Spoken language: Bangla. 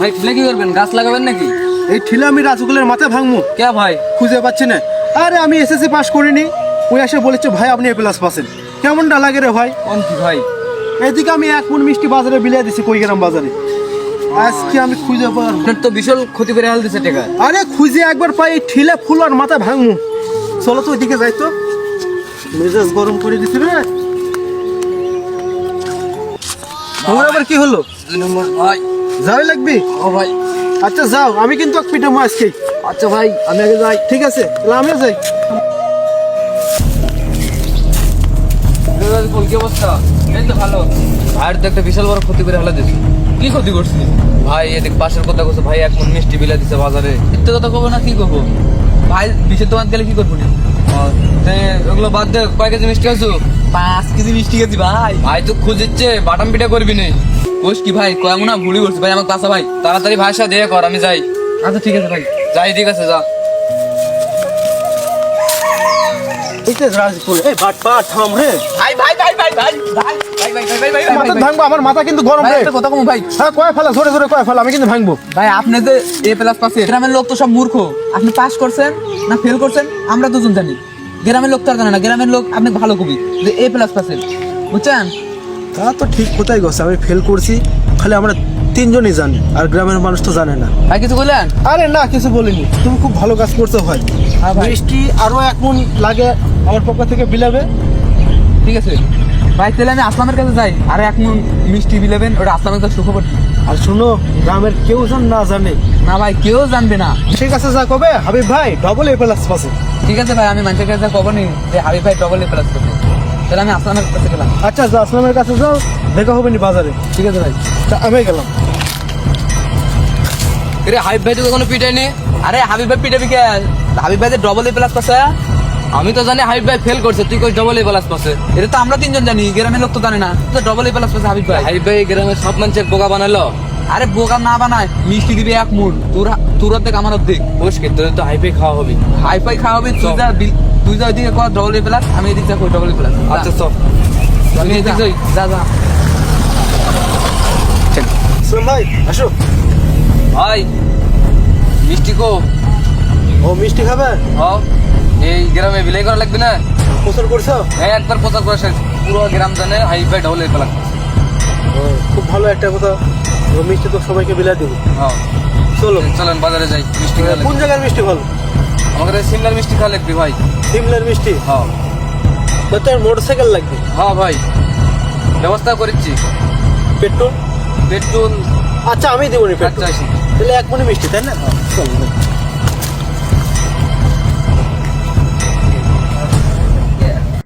ভাই ঠিলা কি করবেন? গাছ লাগাবেন নাকি? এই ঠিলা আমি রাজুগুলের মাথায় ভাঙবো। কে ভাই? খুঁজে পাচ্ছি না। আরে আমি এসএসসি পাস করিনি, ওই এসে বলেছে ভাই আপনি এ প্লাস পাচ্ছেন। কেমনটা লাগে রে ভাই? কোন কি ভাই? এদিকে আমি 1 মণ মিষ্টি বাজারে বিলিয়ে দিছি কইগ্রাম বাজারে। আজকে আমি খুঁজে পাবো। আপনার তো বিশাল ক্ষতি করে হাল দিছে টাকা। আরে খুঁজে একবার পাই এই ঠিলা ফুল আর মাথায় ভাঙবো। চলো তো ওইদিকে যাই তো, মেজাজ গরম করে দিছি রে। তোমার আবার কি হলো? 2 নম্বর ভাই। যাওয়াই লাগবে? ও ভাই। আচ্ছা যাও, আমি কিন্তু এক পিঠামো আজকে। আচ্ছা ভাই আমি আগে যাই। ঠিক আছে, তাহলে আমিও যাই। কি অবস্থা? এই তো ভালো। ভাইয়ের তো একটা বিশাল বড় ক্ষতি করে হালা দিছে। কি ক্ষতি করছিস? ভাই এদিক পাশের কথা কইছে, ভাই 1 মণ মিষ্টি বিলা দিছে বাজারে। এত কথা কব না, কি কব? ভাই বিশের দোকান গেলে কি করবো? ওগুলো বাদ দে, কয় কেজি মিষ্টি আছো? 5 কেজি মিষ্টি গেছি ভাই। ভাই তো খুঁজিচ্ছে, বাটাম পিঠা করবি নি। কোষ কি ভাই, কয় মনে ভুলি করছি ভাই, আমাকে কাঁচা ভাই তাড়াতাড়ি ভাইয়ের সাথে দেখা কর, আমি যাই। আচ্ছা ঠিক আছে ভাই, যাই। ঠিক আছে যা। এই বাট পাট থাম রে। ভাই ভাই ভাই ভাই ভাই ভাই ভাই ভাই ভাই ভাই মাথা ভাঙবো, আমার মাথা কিন্তু গরম রে। একটা কথা কম ভাই। হ্যাঁ কয় ফেলা, জোরে জোরে কয় ফেলা, আমি কিন্তু ভাঙবো। ভাই আপনি তো এ প্লাস পাচ্ছেন, গ্রামের লোক তো সব মূর্খ। আপনি পাস করছেন না ফেল করছেন আমরা দুজন জানি, গ্রামের লোক তো আর জানে না। গ্রামের লোক আপনি ভালো কবি যে এ প্লাস পাচ্ছেন, বুঝছেন? তা তো ঠিক কোথায় গেছে, আমি ফেল করছি খালি আমরা 3 জনই জানি, আর গ্রামের মানুষ তো জানে না। ভাই কিছু বললেন? আরে না কিছু বলিনি, তুমি খুব ভালো কাজ করছো ভাই। হ্যাঁ ভাই। মিষ্টি আরো 1 মণ লাগে আমার পক্ষ থেকে বিলাবে। ঠিক আছে ভাই, তাহলে আমি আসলামের কাছে যাই, আর 1 মণ মিষ্টি বিলাবেন, ওটা আসলামের কাছে সুখবর। আর শুনো, গ্রামের কেউ যেন না জানে। না ভাই, কেউ জানবে না। ঠিক আছে যা কবে হাবিব ভাই ডবল এ প্লাস পাচ্ছে। ঠিক আছে ভাই, আমি মানুষের কাছে খবর নিই যে হাবিব ভাই ডবল এ প্লাস করছে। তাহলে আমি আসলামের কাছে গেলাম। আচ্ছা যা, আসলামের কাছে যাও, দেখা হবে নি বাজারে। ঠিক আছে ভাই। তা আমি গেলাম। রে হাবিব ভাই তো কোনো পিটাইনি। আরে হাবিব ভাই পিটাবি কে? হাবিব ভাই ডবল এ প্লাস পাচ্ছে। আমি তো জানি হাবিব ভাই ফেল করছে, তুই কই ডবল এ প্লাস পাচ্ছে? এটা তো আমরা 3 জন জানি, গ্রামের লোক তো জানে না তো ডবল এ প্লাস পাচ্ছে হাবিব ভাই। হাবিব ভাই গ্রামের সব মানুষের বোকা বানালো। আরে বোকা না বানায়, মিষ্টি দিবি 1 মণ, তোর অর্ধেক আমার অর্ধেক। বসকে তোর তো হাইফাই খাওয়া হবে। হাইফাই খাওয়া হবে। তুই যা এদিকে কর ডবল এ প্লাস, আমি এদিকে কই ডবল এ প্লাস। আচ্ছা চল, আমি এদিকে যাই। যা যা। আসলাম ভাই আসো। ভাই মিষ্টি কো? ও মিষ্টি খাবে? হ্যাঁ, এই গ্রামে বিলাই করা লাগবে না? প্রচার করছো? হ্যাঁ, একবার প্রচার করে শেষ। পুরো গ্রাম জানে হাই ভাই ডবল এ প্লাস। ও, খুব ভালো একটা কথা। ও মিষ্টি তো সবাইকে বিলা দেবো। হ্যাঁ চলো চলেন বাজারে যাই, মিষ্টি খাওয়া কোন জায়গার মিষ্টি ভালো? আমাদের সিমলার মিষ্টি খাওয়া লাগবে ভাই। সিমলার মিষ্টি? হ্যাঁ তোর মোটরসাইকেল লাগবে? হ্যাঁ ভাই, ব্যবস্থা করেছি। পেট্রোল? পেট্রোল? আচ্ছা আমি দেবো নি পেট্রোল। আচ্ছা আসি। তাহলে 1 মণ মিষ্টি তাই না? চলো।